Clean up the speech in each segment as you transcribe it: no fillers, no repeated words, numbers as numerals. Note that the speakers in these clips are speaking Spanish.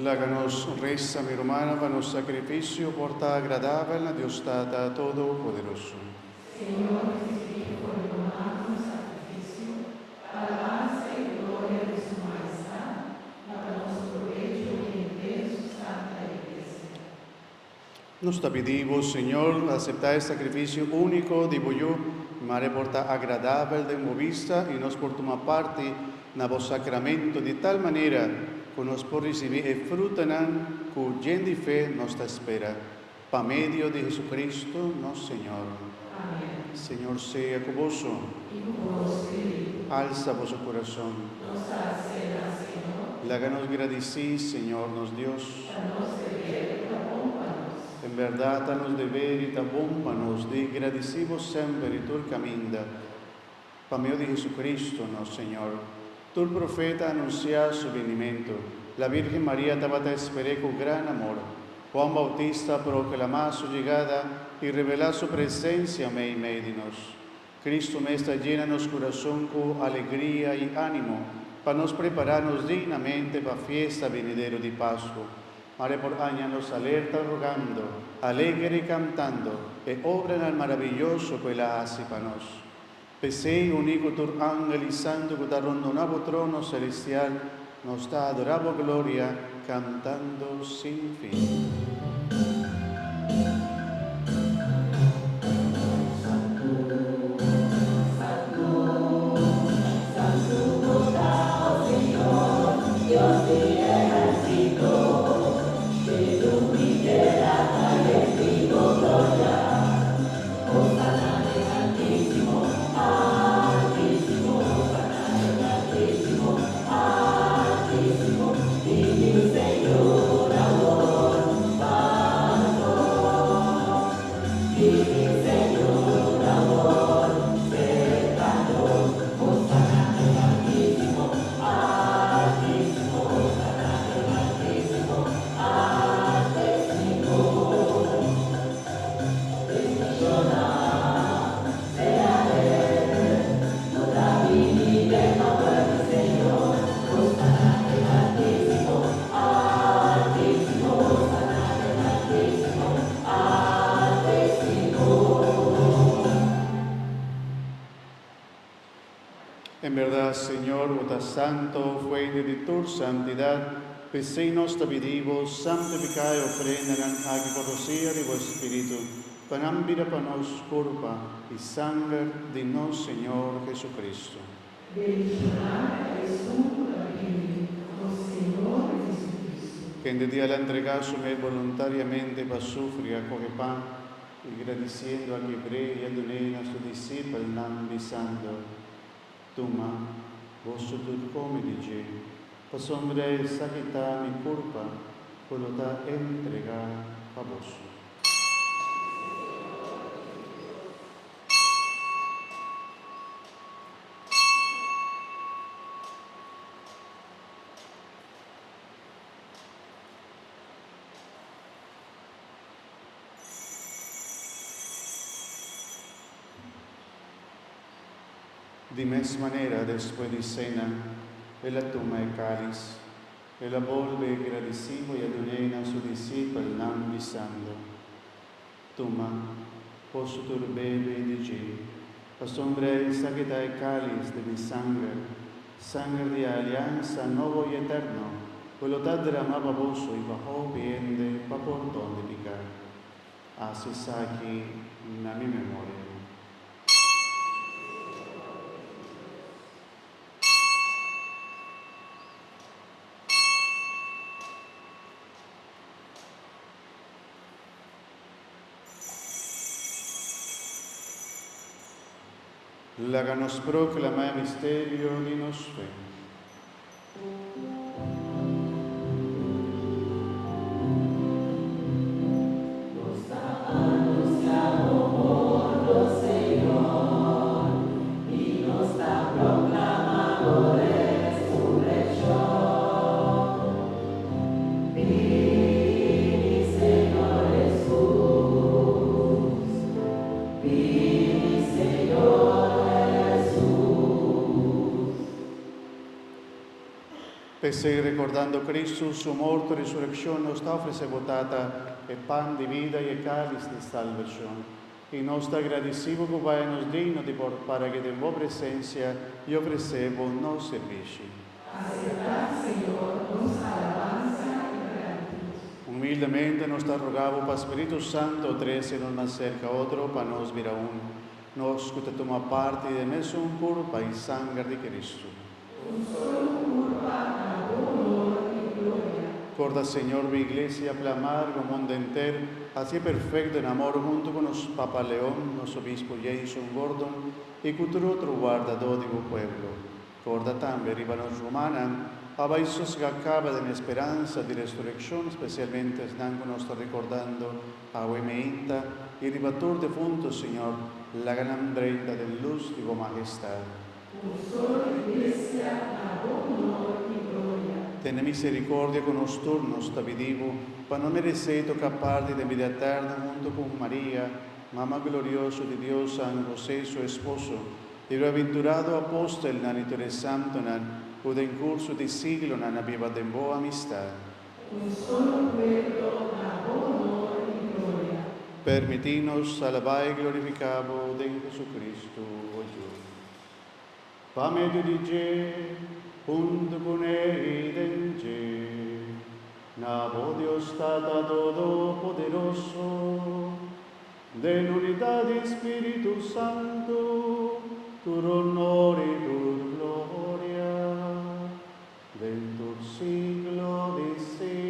Láganos reza mi romana, vanos sacrificio, porta agradable a Dios Tata Todopoderoso. Señor, Jesucristo, por el romano sacrificio, alabanza y gloria de su majestad, para nuestro provecho y el de su santa iglesia. Nos te pedimos, Señor, aceptar el sacrificio único de yo, mare porta agradable de movista y nos por tomar parte en vos sacramento de tal manera que nos por recibir el fruto que lleno de fe nos te espera. Pa medio de Jesucristo, nos Señor. Amén. Señor sea con vos. Y con vos, Espíritu, Alza vuestro corazón. nos hacerá, Señor, Láganos gradecir, Señor, nos Dios. a nos deber y tapómpanos. En verdad, a nos deber y tapómpanos de agradecimos siempre tu caminda. Pa medio de Jesucristo, nos Señor. Tú, el profeta, anuncias su venimiento. La Virgen María te esperé con gran amor. Juan Bautista proclamó su llegada y reveló su presencia en medio de nos. Cristo me está llena nuestro corazón con alegría y ánimo, para nos prepararnos dignamente para fiesta venidero de Pascua. Mare por años nos alerta rogando, alegre y cantando, e obra en el maravilloso que la hace para nos. Pesei unico tur ángel y santo que te rondonabo trono celestial, nos da adorable gloria, cantando sin fin. En verdad, Señor, vos santo, fuente de tu santidad, nos te pedimos, santificad y ofrendan a que por rocío de vuestro Espíritu, para vida para nos culpa y sangre de nos, Señor Jesucristo. Bendicionar Jesús, Señor Jesucristo. Que en el día la entregazo voluntariamente para sufrir, coge pan, y agradeciendo a que bre y adonena a su discípulo, nan besando. Toma, vos tu come dice, pasombre saquita mi culpa, quello da entregar a vos. De misma manera, después de cena, él toma el cáliz, él la vuelve agradecido y adonena a su discípulo, nan besando. Toma, vos tu bebe y dice, pasombre saquita el cáliz de mi sangre, sangre de alianza nuevo y eterno, quello da derramaba vos y bajo bien para perdón de pecado. Así saqui na mi memoria. Láganos proclamar misterio de nos fe. Per seguir ricordando Cristo, il suo morto e risurrezione, nostra ofrece votata e pan di vita e cálice di salvazione. Y nos agradecido que vayamos dignos de para que en vuestra presencia y ofrecemos nos servici. Aceptad, Señor, nuestra alabanza y gratitud. Humildemente nos rogamos para Espíritu Santo, tres y nos más cerca otro, para nos vir aún. Nos que toma parte de nessun curpa y sangre de Cristo. Un solo curva a honor y gloria. Corda, Señor, mi iglesia, plamar el mundo entero, así perfecto en amor, junto con los Papa León, los obispo Jason Gordon y cualquier otro guardador de tu pueblo. Corda también, ribanos romana, abaisos que acaba de la esperanza de resurrección, especialmente están con nosotros recordando a Huemeinta y ribator de punto, Señor, la gran brenda de luz de tu majestad. Un solo iglesia a honor y gloria. Ten misericordia con nosotros, nos vidivo, para no merecer escapar de vida eterna junto con María, Mamá gloriosa de Dios, San José, su esposo, y el aventurado apóstol Nanitore Santo, que en curso de siglo viva de boa amistad. Un solo pueblo a honor y gloria. Permitinos alabar y glorificar de Jesucristo, pa medio di Ge, junto con él en Ge, nabo Dios Tata Todopoderoso, de la unidad de Espíritu Santo, tu honor y tu gloria, dentro siglo de siglo.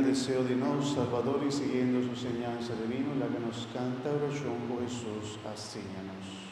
Deseo de nos, Salvador, y siguiendo su enseñanza divina, la que nos canta oración por Jesús, asíñanos.